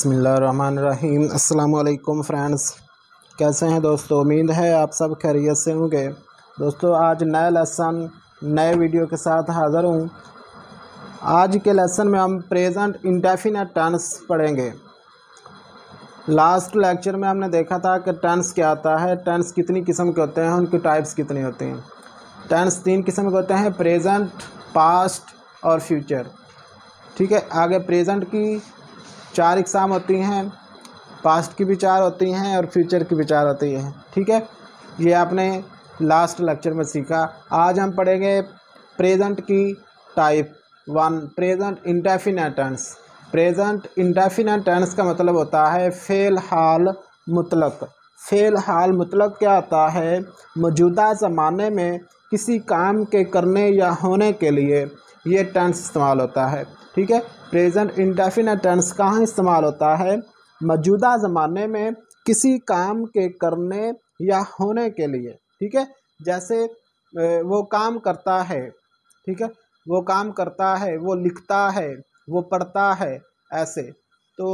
बिस्मिल्लाहिर्रहमानिर्रहीम। अस्सलाम वालेकुम फ्रेंड्स, कैसे हैं दोस्तों। उम्मीद है आप सब खैरियत से होंगे। दोस्तों आज नए लेसन नए वीडियो के साथ हाज़िर हूँ। आज के लेसन में हम प्रेजेंट इंडेफिनिट टेंस पढ़ेंगे। लास्ट लेक्चर में हमने देखा था कि टेंस क्या आता है, टेंस कितनी किस्म के होते हैं, उनकी टाइप्स कितनी होती हैं। टेंस 3 किस्म के होते हैं, प्रेजेंट, पास्ट और फ्यूचर। ठीक है, आगे प्रेजेंट की 4 इकसाम होती हैं, पास्ट की भी 4 होती हैं और फ्यूचर की भी 4 होती हैं। ठीक है, ये आपने लास्ट लेक्चर में सीखा। आज हम पढ़ेंगे प्रेजेंट की type 1, present indefinite tense. Present indefinite tense का मतलब होता है फ़ेल हाल मुतलक। फ़ेल हाल मुतलक क्या होता है? मौजूदा ज़माने में किसी काम के करने या होने के लिए ये टेंस इस्तेमाल होता है। ठीक है, प्रेजेंट इंडेफिनिट टेंस कहाँ इस्तेमाल होता है? मौजूदा ज़माने में किसी काम के करने या होने के लिए। ठीक है, जैसे वो काम करता है, ठीक है, वो काम करता है, वो लिखता है, वो पढ़ता है, ऐसे। तो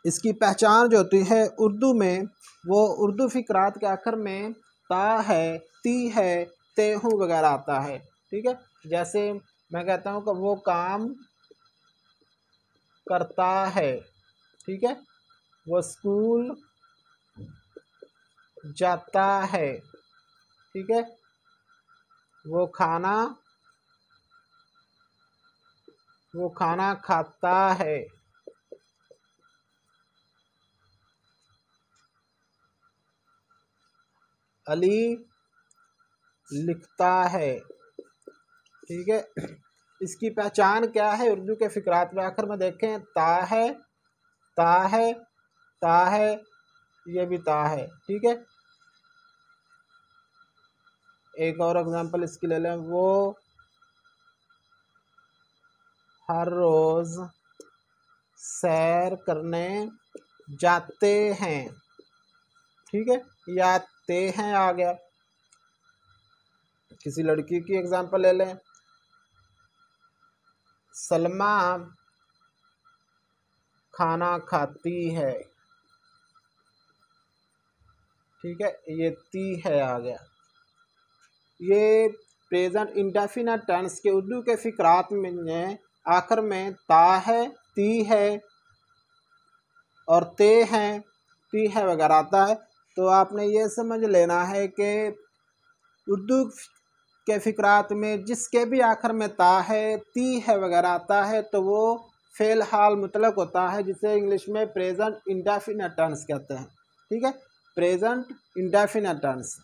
इसकी पहचान जो होती है उर्दू में, वो उर्दू फ़िक़रात के आखिर में ता है, ती है, ते हूँ वगैरह आता है। ठीक है, जैसे मैं कहता हूँ कि वो काम करता है, ठीक है, वो स्कूल जाता है, ठीक है, वो खाना खाता है, अली लिखता है। ठीक है, इसकी पहचान क्या है? उर्दू के फ़िक़रात में आखिर में देखें, ता है, ता है, ता है, ये भी ता है। ठीक है, एक और एग्जांपल इसकी ले लें, वो हर रोज़ सैर करने जाते हैं। ठीक है, या ते हैं आ गया। किसी लड़की की एग्जांपल ले लें, सलमा खाना खाती है। ठीक है, ये ती है आ गया। ये प्रेजेंट इंडेफिनिट टेंस के उर्दू के फ़िक़रात में आखिर में ता है, ती है और ते हैं, ती है वगैरह आता है। तो आपने ये समझ लेना है कि उर्दू के फ़िक़रात में जिसके भी आखिर में ता है, ती है वगैरह आता है तो वो फ़ेल हाल मुतलक होता है, जिसे इंग्लिश में प्रेजेंट इंडेफिनिट टेंस कहते हैं। ठीक है, प्रेजेंट इंडेफिनिट टेंस,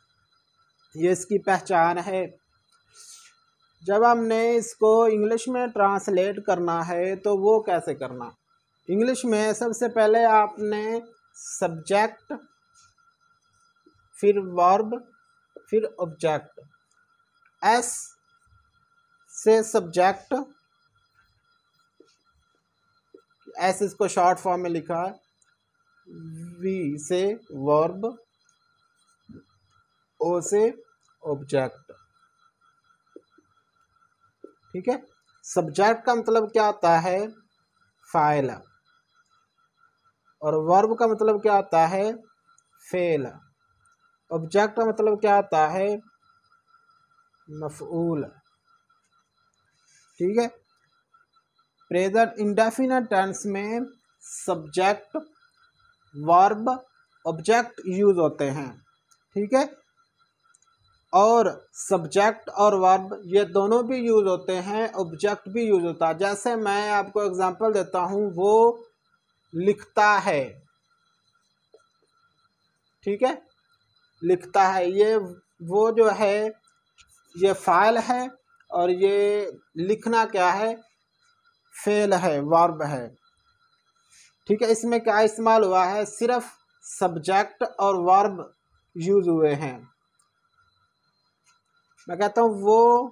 ये इसकी पहचान है। जब हमने इसको इंग्लिश में ट्रांसलेट करना है तो वो कैसे करना? इंग्लिश में सबसे पहले आपने सब्जेक्ट, फिर वर्ब, फिर ऑब्जेक्ट। एस से सब्जेक्ट, एस इसको शॉर्ट फॉर्म में लिखा है, वी से वर्ब, ओ से ऑब्जेक्ट। ठीक है, सब्जेक्ट का मतलब क्या होता है? फाइल। और वर्ब का मतलब क्या होता है? फेल। ऑब्जेक्ट का मतलब क्या होता है? मफऊल। ठीक है, प्रेजेंट इंडेफिनिट टेंस में सब्जेक्ट, वर्ब, ऑब्जेक्ट यूज होते हैं। ठीक है, और सब्जेक्ट और वर्ब ये दोनों भी यूज होते हैं, ऑब्जेक्ट भी यूज होता है। जैसे मैं आपको एग्जांपल देता हूँ, वो लिखता है। ठीक है, लिखता है, ये वो जो है ये फाइल है, और ये लिखना क्या है? फेल है, वर्ब है। ठीक है, इसमें क्या इस्तेमाल हुआ है? सिर्फ सब्जेक्ट और वर्ब यूज हुए हैं। मैं कहता हूँ वो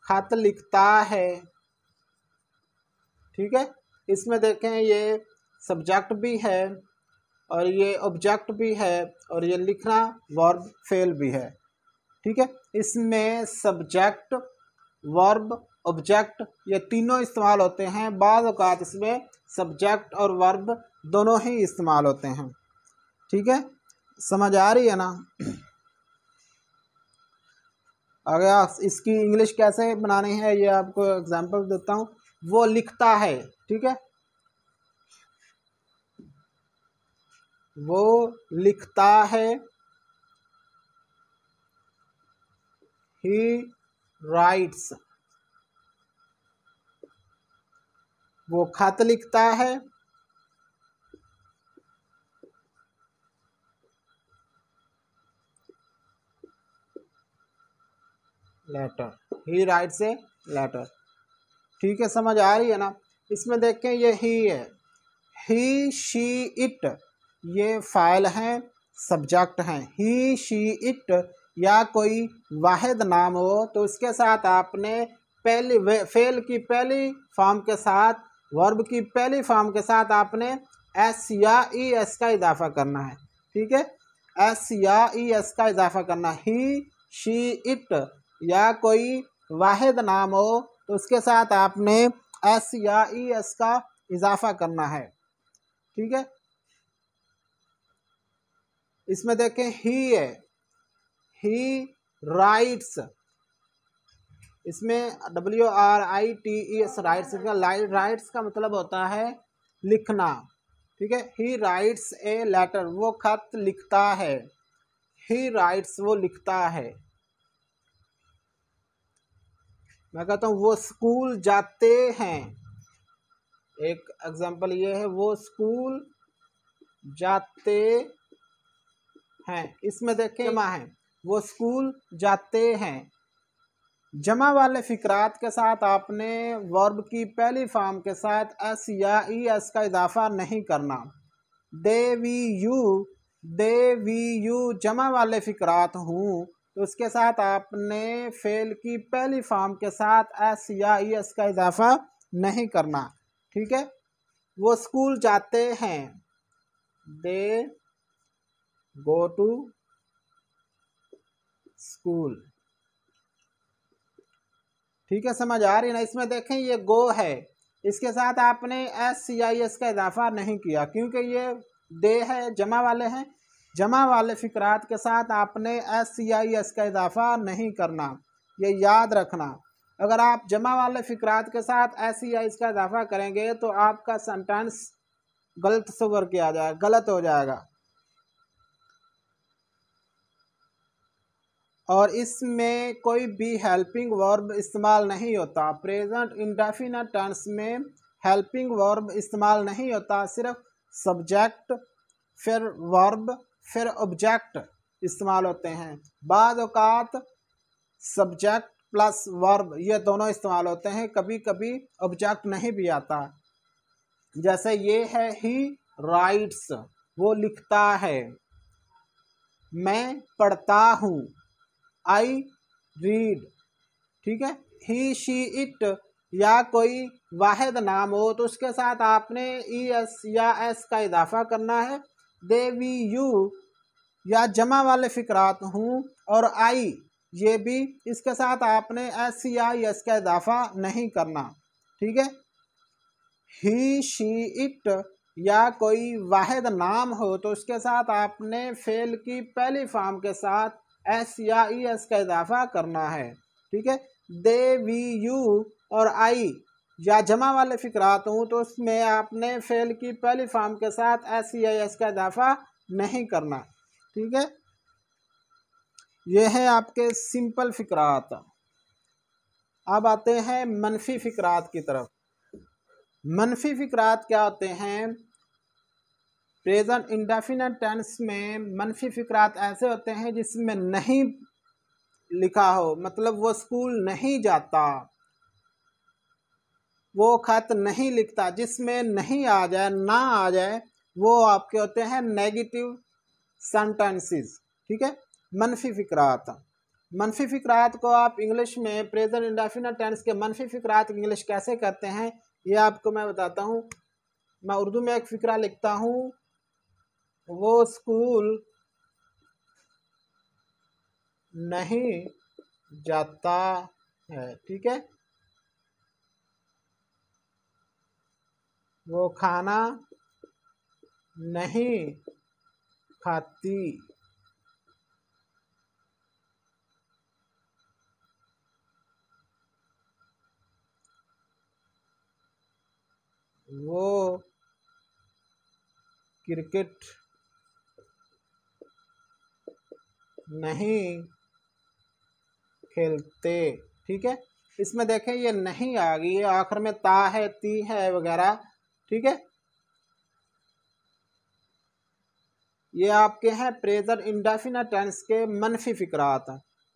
खत लिखता है। ठीक है, इसमें देखें ये सब्जेक्ट भी है और ये ऑब्जेक्ट भी है और ये लिखना वर्ब फेल भी है। ठीक है, इसमें सब्जेक्ट, वर्ब, ऑब्जेक्ट ये तीनों इस्तेमाल होते हैं। बाज़ औक़ात इसमें सब्जेक्ट और वर्ब दोनों ही इस्तेमाल होते हैं। ठीक है, समझ आ रही है ना। अगर इसकी इंग्लिश कैसे बनानी है ये आपको एग्जांपल देता हूँ। वो लिखता है, ठीक है, वो लिखता है, ही राइट्स, वो खत लिखता है, letter, he writes a letter. ठीक है, समझ आ रही है ना। इसमें देखें ये ही है, ही शी इट ये फाइल हैं, सब्जेक्ट हैं। ही शी इट या कोई वाहिद नाम हो तो उसके साथ आपने पहली फेल की पहली फॉर्म के साथ, वर्ब की पहली फॉर्म के साथ आपने एस या ई एस का इजाफा करना है। ठीक है, एस या ई एस का इजाफा करना। ही शी इट या कोई वाहिद नाम हो तो उसके साथ आपने एस या ई एस का इजाफा करना है। ठीक है, इसमें देखें ही है, ही राइट्स, इसमें WRITES राइट्स, राइट्स का मतलब होता है लिखना। ठीक है, ही राइट्स ए लेटर, वो खत लिखता है। ही राइट्स वो लिखता है। मैं कहता हूँ वो स्कूल जाते हैं। एक एग्जांपल ये है, वो स्कूल जाते हैं। इसमें देखें जमा है, वो स्कूल जाते हैं। जमा वाले फिक्रात के साथ आपने वर्ब की पहली फॉर्म के साथ एस या ई एस का इजाफा नहीं करना। दे वी यू जमा वाले फिक्रात हूँ तो उसके साथ आपने फेल की पहली फॉर्म के साथ एस या ई एस का इजाफा नहीं करना। ठीक है, वो स्कूल जाते हैं, दे गो टू स्कूल। ठीक है, समझ आ रही है ना। इसमें देखें ये गो है, इसके साथ आपने एस सी आई एस का इजाफा नहीं किया क्योंकि ये दे है, जमा वाले हैं। जमा वाले फिक्रात के साथ आपने एस सी आई एस का इजाफा नहीं करना, ये याद रखना। अगर आप जमा वाले फिक्रात के साथ एस सी आई एस का इजाफा करेंगे तो आपका सेंटेंस गलत सवर किया जाएगा, गलत हो जाएगा। और इसमें कोई भी हेल्पिंग वर्ब इस्तेमाल नहीं होता। प्रेजेंट इंडेफिनिट टेंस में हेल्पिंग वर्ब इस्तेमाल नहीं होता, सिर्फ सब्जेक्ट फिर वर्ब फिर ऑब्जेक्ट इस्तेमाल होते हैं। बाद औकात सब्जेक्ट प्लस वर्ब ये दोनों इस्तेमाल होते हैं, कभी कभी ऑब्जेक्ट नहीं भी आता। जैसे ये है ही राइट्स, वो लिखता है। मैं पढ़ता हूँ, आई रीड। ठीक है, ही शी इट या कोई वाहिद नाम हो तो उसके साथ आपने ई एस या एस का इजाफा करना है। दे वी यू या जमा वाले फिक्रात हूँ और आई ये भी, इसके साथ आपने एस या एस का इजाफा नहीं करना। ठीक है, ही शी इट या कोई वाहिद नाम हो तो उसके साथ आपने फेल की पहली फॉर्म के साथ एस या ई एस का इजाफा करना है। ठीक है, दे वी यू और आई या जमा वाले फिक्रात हूँ तो उसमें आपने फेल की पहली फॉर्म के साथ एस या एस का इजाफा नहीं करना। ठीक है, ये है आपके सिंपल फिक्रात। अब आते हैं मनफी फिक्रात की तरफ। मनफी फिक्रात क्या होते हैं? प्रेजेंट इंडेफिनिट टेंस में मनफी फिक्रात ऐसे होते हैं जिसमें नहीं लिखा हो, मतलब वो स्कूल नहीं जाता, वो खत नहीं लिखता, जिसमें नहीं आ जाए, ना आ जाए, वो आपके होते हैं नेगेटिव सेंटेंसेस। ठीक है, मनफी फिक्रात। मनफी फिक्रात को आप इंग्लिश में प्रेजेंट इंडेफिनिट टेंस के मनफी फिक्रात इंग्लिश कैसे करते हैं ये आपको मैं बताता हूँ। मैं उर्दू में एक फिक्रा लिखता हूँ, वो स्कूल नहीं जाता है। ठीक है, वो खाना नहीं खाती। वो क्रिकेट नहीं खेलते। ठीक है, इसमें देखें ये नहीं आ गई है, आखिर में ता है, ती है वगैरह। ठीक है, ये आपके हैं प्रेजेंट इंडेफिनिट टेंस के मनफी फिक्रात।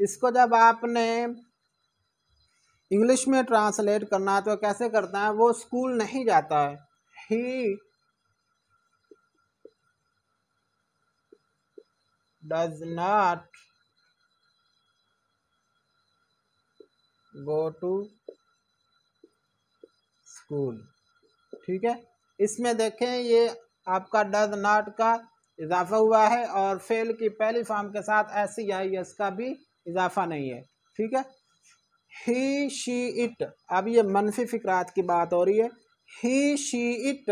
इसको जब आपने इंग्लिश में ट्रांसलेट करना है तो कैसे करता है, वो स्कूल नहीं जाता है। He does not go to school. ठीक है, इसमें देखें ये आपका डज नॉट का इजाफा हुआ है और फेल की पहली फॉर्म के साथ SCIS का भी इजाफा नहीं है। ठीक है, ही शी इट, अब ये मनफी फिक्रात की बात हो रही है। ही शी इट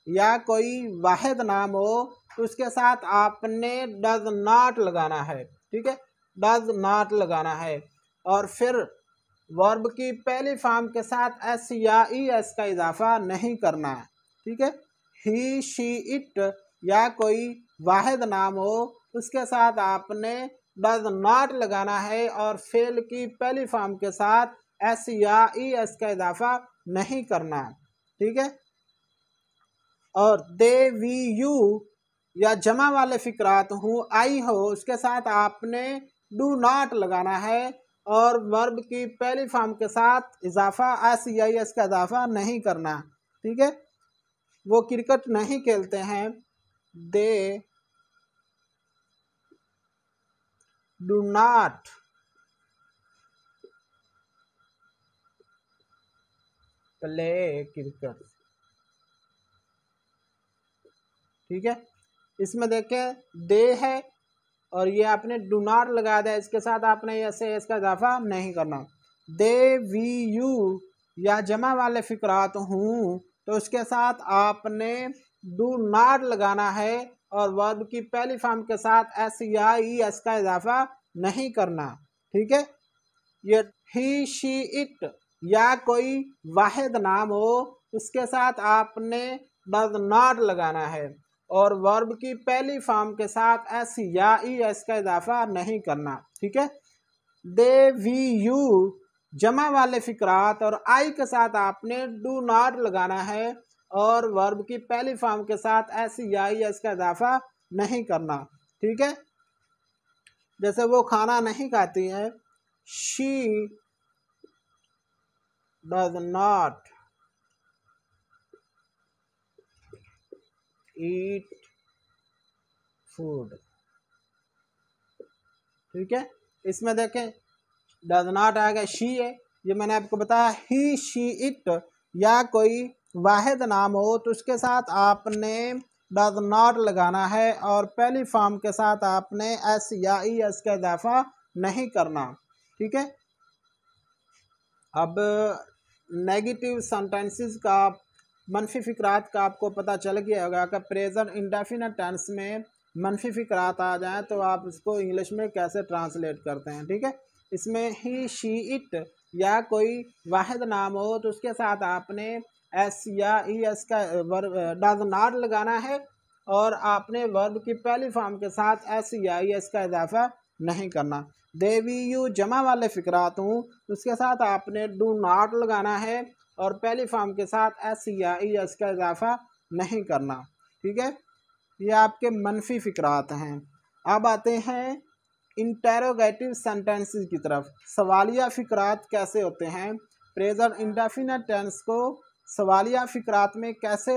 या कोई वाहिद नाम हो तो उसके साथ आपने डज नॉट लगाना है। ठीक है, डज नॉट लगाना है और फिर वर्ब की पहली फॉर्म के साथ S या ES का इजाफा नहीं करना है। ठीक है, ही शी इट या कोई वाहिद नाम हो उसके साथ आपने डज नॉट लगाना है और फेल की पहली फॉर्म के साथ S या ES का इजाफा नहीं करना। ठीक है, और दे वी यू या जमा वाले फिक्रात हूँ आई हो उसके साथ आपने डू नॉट लगाना है और वर्ब की पहली फॉर्म के साथ इजाफा SCIS का इजाफा नहीं करना। ठीक है, वो क्रिकेट नहीं खेलते हैं। They do not play cricket. ठीक है, इसमें देखें दे है और ये आपने डू नॉट लगा दिया, इसके साथ आपने ऐसे इसका इजाफा नहीं करना। दे वी यू या जमा वाले फिक्रात हूँ तो उसके साथ आपने डू नॉट लगाना है और वर्ब की पहली फॉर्म के साथ S या ES का इजाफा नहीं करना। ठीक है, ये ही शी इट या कोई वाहिद नाम हो उसके साथ आपने डज नॉट लगाना है और वर्ब की पहली फॉर्म के साथ S या ES का इजाफा नहीं करना। ठीक है, दे वी यू जमा वाले फिक्रात और आई के साथ आपने डू नॉट लगाना है और वर्ब की पहली फॉर्म के साथ S या ES का इजाफा नहीं करना। ठीक है, जैसे वो खाना नहीं खाती है, she does not eat food. ठीक है, इसमें देखें डज नॉट आएगा, शी है, ये मैंने आपको बताया। ही शी इट या कोई वाहिद नाम हो तो उसके साथ आपने डज नॉट लगाना है और पहली फॉर्म के साथ आपने S या ES का इजाफा नहीं करना। ठीक है, अब नेगेटिव सेंटेंसेस का मनफी फिक्रात का आपको पता चल गया होगा कि प्रेजेंट इंडेफिनिट टेंस में मनफी फिक्रात आ जाए तो आप इसको इंग्लिश में कैसे ट्रांसलेट करते हैं। ठीक है, इसमें ही शी इट या कोई वाहिद नाम हो तो उसके साथ आपने S या ES का वर्ब डज नॉट लगाना है और आपने वर्ब की पहली फॉर्म के साथ S या ES का इजाफा नहीं करना। देवी यू जमा वाले फिक्रात हूँ उसके साथ आपने डू नॉट लगाना है और पहली फॉर्म के साथ S या ES का इजाफा नहीं करना। ठीक है, ये आपके मनफी फिक्रात हैं। अब आते हैं इंटेरोगेटिव सेंटेंसेस की तरफ। सवालिया फिक्रात कैसे होते हैं, प्रेजेंट इंडेफिनिट टेंस को सवालिया फिक्रात में कैसे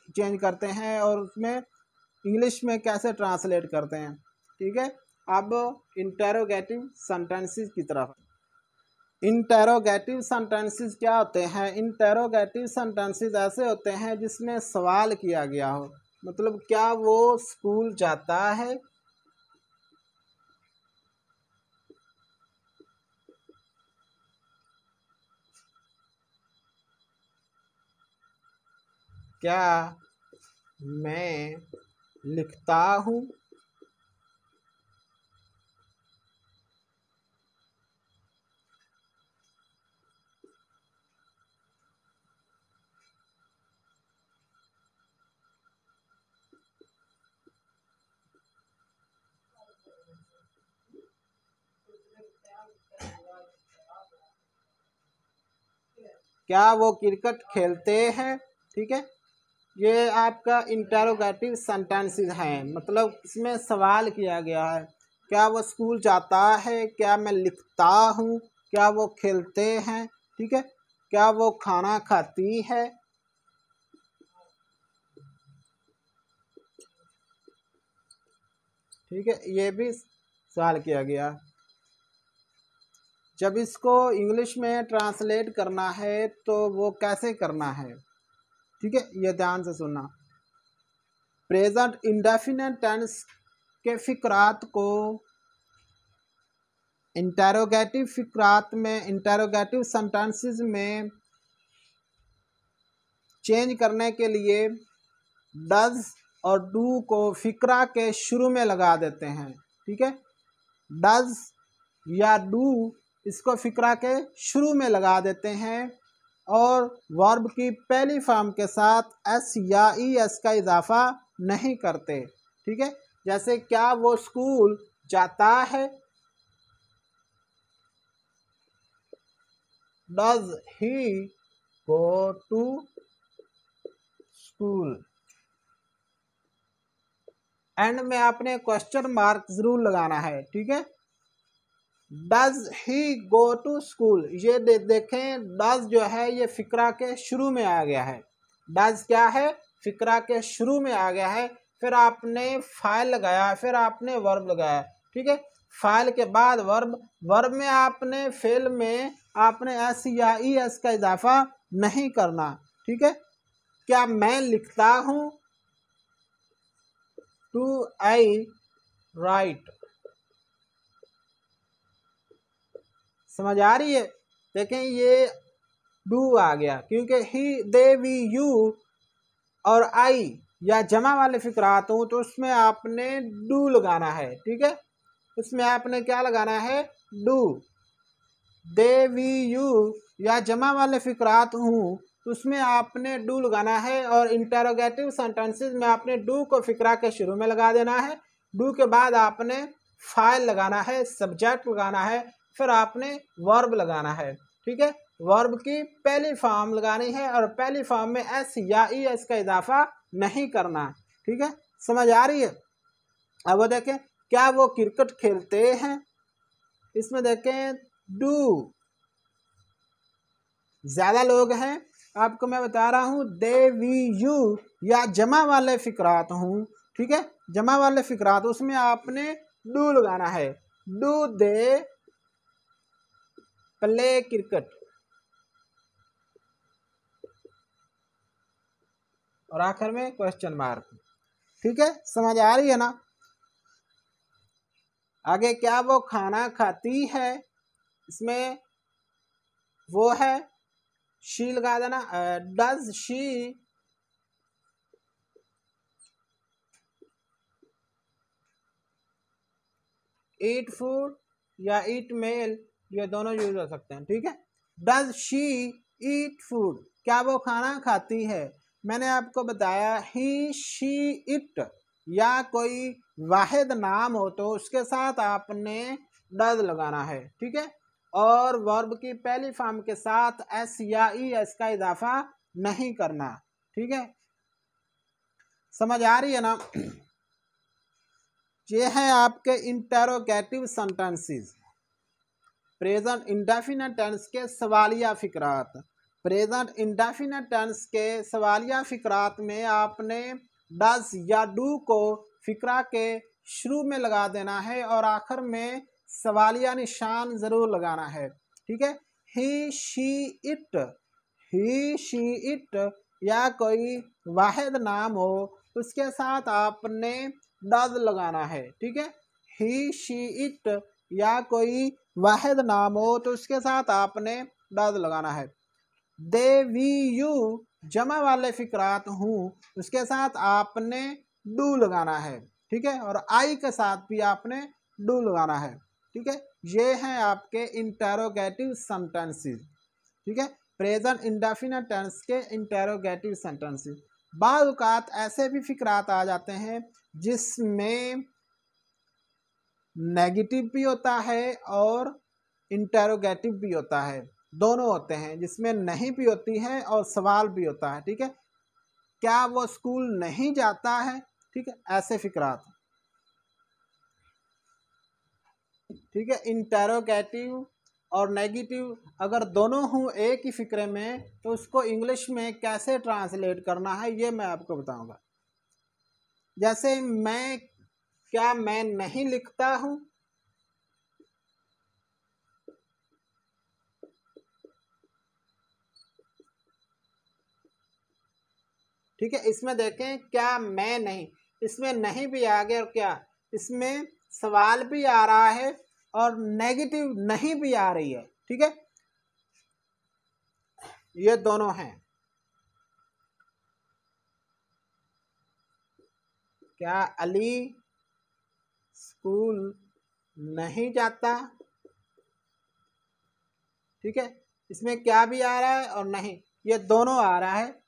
चेंज करते हैं और उसमें इंग्लिश में कैसे ट्रांसलेट करते हैं। ठीक है, अब इंटेरोगेटिव सेंटेंसेस की तरफ। इंटेरोगेटिव सेंटेंसेस क्या होते हैं, इंटेरोगेटिव सेंटेंसेस ऐसे होते हैं जिसमें सवाल किया गया हो, मतलब क्या वो स्कूल जाता है। क्या मैं लिखता हूँ? क्या वो क्रिकेट खेलते हैं? ठीक है, ये आपका इंटरोगेटिव सेंटेंसेस हैं, मतलब इसमें सवाल किया गया है। क्या वो स्कूल जाता है? क्या मैं लिखता हूँ? क्या वो खेलते हैं? ठीक है, क्या वो खाना खाती है? ठीक है, ये भी सवाल किया गया। जब इसको इंग्लिश में ट्रांसलेट करना है तो वो कैसे करना है? ठीक है, ये ध्यान से सुनना। प्रेजेंट इंडेफिनिट टेंस के फिक्रात को इंटेरोगेटिव फिक्रात में, इंटेरोगेटिव सेंटेंसेस में चेंज करने के लिए डज और डू को फिक्रा के शुरू में लगा देते हैं। ठीक है, डज या डू इसको फिक्रा के शुरू में लगा देते हैं और वर्ब की पहली फॉर्म के साथ एस या ई एस का इजाफा नहीं करते। ठीक है, जैसे क्या वो स्कूल जाता है? Does he go to school? End में आपने क्वेश्चन मार्क जरूर लगाना है। ठीक है, does he go to school, ये देखें डज जो है ये फिक्रा के शुरू में आ गया है। डज क्या है? फिक्रा के शुरू में आ गया है, फिर आपने फाइल लगाया, फिर आपने वर्ब लगाया। ठीक है, फाइल के बाद वर्ब, वर्ब में आपने फेल में आपने एस या ई एस का इजाफा नहीं करना। ठीक है, क्या मैं लिखता हूँ? Do I write. समझ आ रही है? देखें ये डू आ गया क्योंकि ही, दे, वी, यू और आई या जमा वाले फिक्रात हूँ तो उसमें आपने डू लगाना है। ठीक है, उसमें आपने क्या लगाना है? डू। दे, वी, यू या जमा वाले फिक्रात हूँ तो उसमें आपने डू लगाना है और इंटरोगेटिव सेंटेंसेस में आपने डू को फिक्रा के शुरू में लगा देना है। डू के बाद आपने फाइल लगाना है, सब्जेक्ट लगाना है, फिर आपने वर्ब लगाना है। ठीक है, वर्ब की पहली फॉर्म लगानी है और पहली फॉर्म में एस या ई एस का इजाफा नहीं करना। ठीक है, समझ आ रही है? अब वो देखें, क्या वो क्रिकेट खेलते हैं? इसमें देखें डू, ज्यादा लोग हैं, आपको मैं बता रहा हूँ दे, वी, यू या जमा वाले फिक्रात हूँ। ठीक है, जमा वाले फिक्रात उसमें आपने डू लगाना है। डू दे प्ले क्रिकेट, और आखिर में क्वेश्चन मार्क। ठीक है, समझ आ रही है ना? आगे, क्या वो खाना खाती है? इसमें वो है शी लगा देना। डज शी ईट फूड या ईट मेल, ये दोनों यूज हो सकते हैं। ठीक है, डज शी ईट फूड, क्या वो खाना खाती है? मैंने आपको बताया ही, शी, इट या कोई वाहिद नाम हो तो उसके साथ आपने डज लगाना है। ठीक है, और वर्ब की पहली फॉर्म के साथ एस या ई एस का इजाफा नहीं करना। ठीक है, समझ आ रही है ना? ये है आपके interrogative sentences, present indefinite tense के सवालिया फिक्रात। प्रेजेंट इंडेफिनिट टेंस के सवालिया फिक्रात में आपने डज या डू को फिक्रा के शुरू में लगा देना है और आखिर में सवालिया निशान ज़रूर लगाना है। ठीक है, he, she, it, he, she, it या कोई वाहिद नाम हो उसके साथ आपने डज लगाना है। ठीक है, ही, शी, इट या कोई वाहिद नाम हो तो उसके साथ आपने डज लगाना है। दे, वी, यू जमा वाले फिक्रात हूँ उसके साथ आपने डू लगाना है, ठीक है, और आई के साथ भी आपने डू लगाना है, ठीक है। ये हैं आपके इंटरोगेटिव सेंटेंसेस, ठीक है, प्रेजेंट इंडेफिनिट टेंस के इंटरोगेटिव सेंटेंसेस। बाद औक़ात ऐसे भी फिक्रात आ जाते हैं जिसमें नेगेटिव भी होता है और इंटरोगेटिव भी होता है, दोनों होते हैं, जिसमें नहीं भी होती है और सवाल भी होता है, ठीक है। क्या वो स्कूल नहीं जाता है, ठीक है, ऐसे फिक्रात, ठीक है। इंटरोगेटिव और नेगेटिव अगर दोनों हों एक ही फिक्रे में तो उसको इंग्लिश में कैसे ट्रांसलेट करना है ये मैं आपको बताऊंगा। जैसे मैं, क्या मैं नहीं लिखता हूं, ठीक है। इसमें देखें क्या मैं नहीं, इसमें नहीं भी आ गया और क्या इसमें सवाल भी आ रहा है और नेगेटिव नहीं भी आ रही है, ठीक है, ये दोनों हैं। क्या अली स्कूल नहीं जाता, ठीक है, इसमें क्या भी आ रहा है और नहीं, ये दोनों आ रहा है।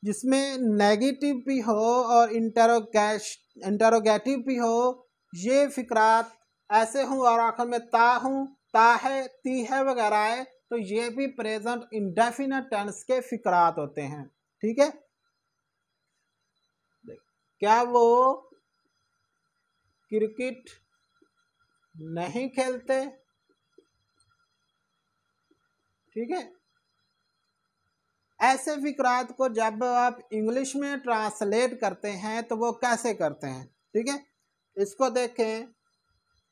जिसमें नेगेटिव भी हो और इंटरोगेटिव भी हो, ये फिक्रात ऐसे हूँ और आखिर में ता हूँ, ता है, ती है वगैरह है, तो ये भी प्रेजेंट इंडेफिनिट टेंस के फिक्रात होते हैं, ठीक है। क्या वो क्रिकेट नहीं खेलते, ठीक है। ऐसे फिक्रात को जब आप इंग्लिश में ट्रांसलेट करते हैं तो वो कैसे करते हैं, ठीक है। इसको देखें,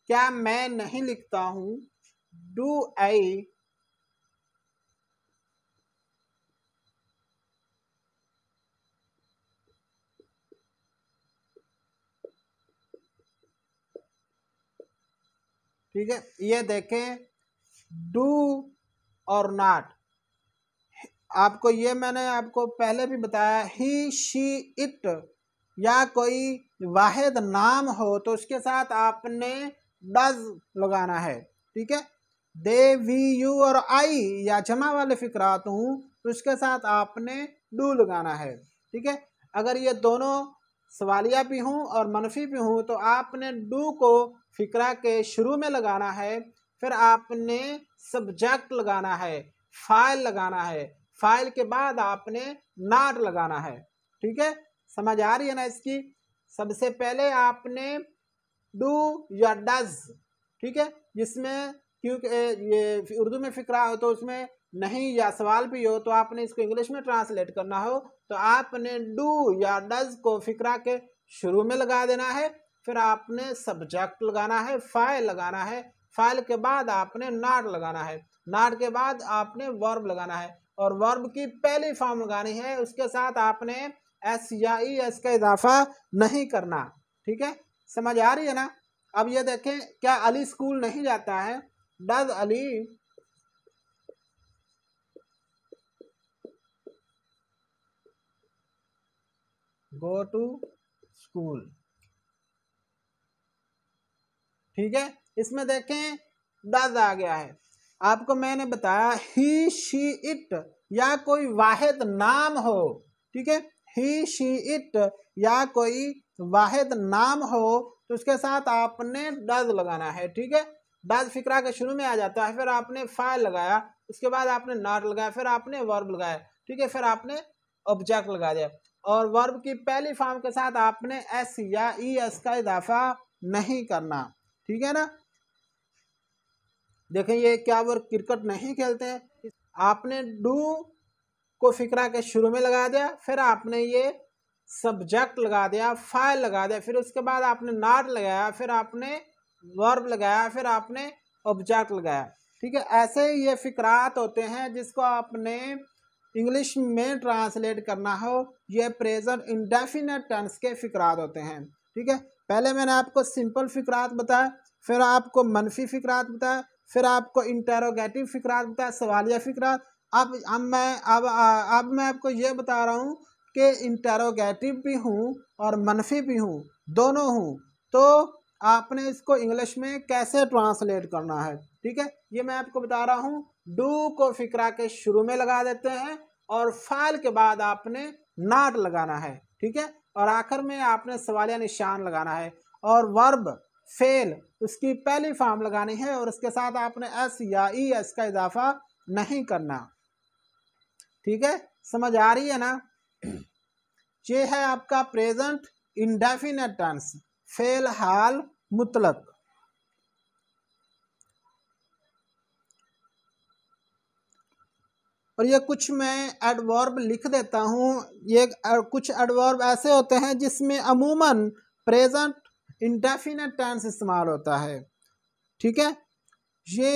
क्या मैं नहीं लिखता हूँ, डू आई ठीक है। ये देखें डू और नॉट, आपको ये मैंने आपको पहले भी बताया, ही शी इट या कोई वाहिद नाम हो तो उसके साथ आपने डज लगाना है, ठीक है। दे, वी, यू और आई या जमा वाले फिक्रात हूँ तो उसके साथ आपने डू लगाना है, ठीक है। अगर ये दोनों सवालिया भी हूँ और मनफी भी हूँ तो आपने डू को फिक्रा के शुरू में लगाना है, फिर आपने सब्जेक्ट लगाना है, फाइल लगाना है, फाइल के बाद आपने नॉट लगाना है, ठीक है। समझ आ रही है ना इसकी। सबसे पहले आपने डू या डज, ठीक है, जिसमें क्योंकि ये उर्दू में फिक्रा हो तो उसमें नहीं या सवाल भी हो तो आपने इसको इंग्लिश में ट्रांसलेट करना हो तो आपने डू या डज को फिक्रा के शुरू में लगा देना है, फिर आपने सब्जेक्ट लगाना है, फाइल लगाना है, फाइल के बाद आपने नॉट लगाना है, नॉट के बाद आपने वर्ब लगाना है और वर्ब की पहली फॉर्म लगानी है, उसके साथ आपने एस या ई एस का इजाफा नहीं करना, ठीक है। समझ आ रही है ना। अब ये देखें, क्या अली स्कूल नहीं जाता है, does Ali go to school, ठीक है। इसमें देखें डज आ गया है, आपको मैंने बताया ही शी इट या कोई वाहिद नाम हो, ठीक है, ही शी इट या कोई वाहिद नाम हो तो उसके साथ आपने डज लगाना है, ठीक है। डज फिक्रा के शुरू में आ जाता है, फिर आपने फाइल लगाया, उसके बाद आपने नॉट लगाया, फिर आपने वर्ब लगाया, ठीक है, फिर आपने ऑब्जेक्ट लगा दिया और वर्ब की पहली फॉर्म के साथ आपने एस या ई एस का इजाफा नहीं करना, ठीक है ना। देखें ये क्या वो क्रिकेट नहीं खेलते हैं, आपने डू को फिक्रा के शुरू में लगा दिया, फिर आपने ये सब्जेक्ट लगा दिया, फाइल लगा दिया, फिर उसके बाद आपने नॉट लगाया, फिर आपने वर्ब लगाया, फिर आपने ऑब्जेक्ट लगाया, ठीक है। ऐसे ये फिक्रात होते हैं जिसको आपने इंग्लिश में ट्रांसलेट करना हो, ये प्रेजेंट इंडेफिनिट टेंस के फिक्रात होते हैं, ठीक है। पहले मैंने आपको सिंपल फिक्रात बताया, फिर आपको मनफी फिक्रात बताया, फिर आपको इंटरोगेटिव फिक्रात बताया, सवालिया फिक्रात, अब मैं आपको ये बता रहा हूँ कि इंटरोगेटिव भी हूँ और मनफी भी हूँ, दोनों हूँ। तो आपने इसको इंग्लिश में कैसे ट्रांसलेट करना है, ठीक है, ये मैं आपको बता रहा हूँ। डू को फिक्रा के शुरू में लगा देते हैं और फाइल के बाद आपने नॉट लगाना है, ठीक है, और आखिर में आपने सवालिया निशान लगाना है। और वर्ब फेल उसकी पहली फॉर्म लगानी है और उसके साथ आपने एस या ई एस का इजाफा नहीं करना, ठीक है, समझ आ रही है ना। ये है आपका प्रेजेंट इंडेफिनेट टेंस, फेल हाल मुतलक। और ये कुछ मैं एडवर्ब लिख देता हूँ। ये कुछ एडवर्ब ऐसे होते हैं जिसमें अमूमन प्रेजेंट इंडेफिनेट टेंस इस्तेमाल होता है, ठीक है। ये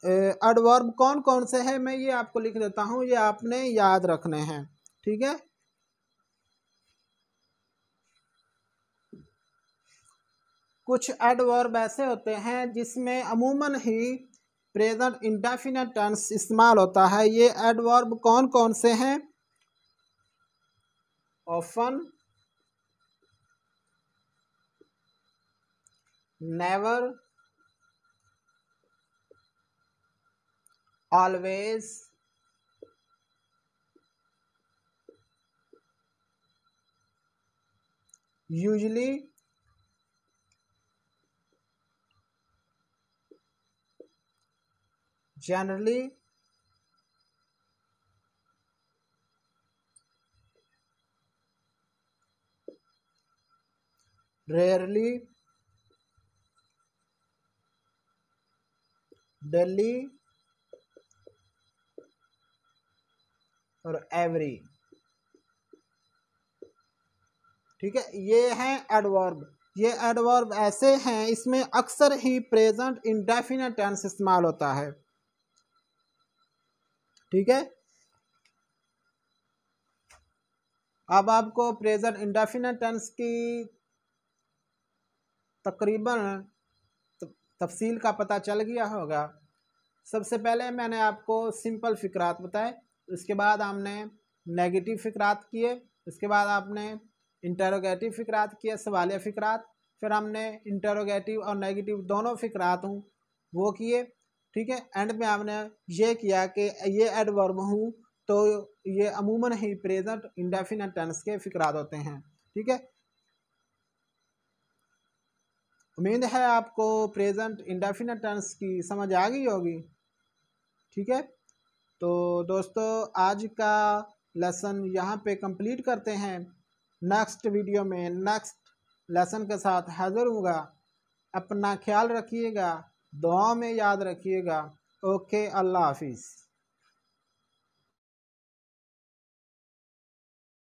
एडवर्ब कौन कौन से हैं मैं ये आपको लिख देता हूँ, ये आपने याद रखने हैं, ठीक है। कुछ एडवर्ब ऐसे होते हैं जिसमें अमूमन ही प्रेजेंट इंडेफिनेट टेंस इस्तेमाल होता है। ये एडवर्ब कौन कौन से हैं? Often, never, always, usually, generally, rarely, daily और एवरी, ठीक है। ये हैं एडवर्ब। ये एडवर्ब ऐसे हैं इसमें अक्सर ही प्रेजेंट इंडेफिनेट टेंस इस्तेमाल होता है, ठीक है। अब आपको प्रेजेंट इंडेफिनेट टेंस की तकरीबन तफसील का पता चल गया होगा। सबसे पहले मैंने आपको सिंपल फ़िक्रात बताए, उसके बाद हमने नेगेटिव फ़िक्रात किए, उसके बाद आपने इंटरोगेटिव फ़िक्रात किए, सवालिया फ़िक्रात, फिर हमने इंटरोगेटिव और नेगेटिव दोनों फ़िक्रात हूँ वो किए, ठीक है। एंड में हमने ये किया कि ये एडवर्ब हूँ तो ये अमूमन ही प्रेजेंट इंडेफिनेट टेंस के फ़िक्रात होते हैं, ठीक है। उम्मीद है आपको प्रेजेंट इंडेफिनेट टेंस की समझ आ गई होगी, ठीक है। तो दोस्तों आज का लेसन यहाँ पे कंप्लीट करते हैं। नेक्स्ट वीडियो में नेक्स्ट लेसन के साथ हाजिर होगा। अपना ख्याल रखिएगा, दुआ में याद रखिएगा। ओके, अल्लाह हाफिज़।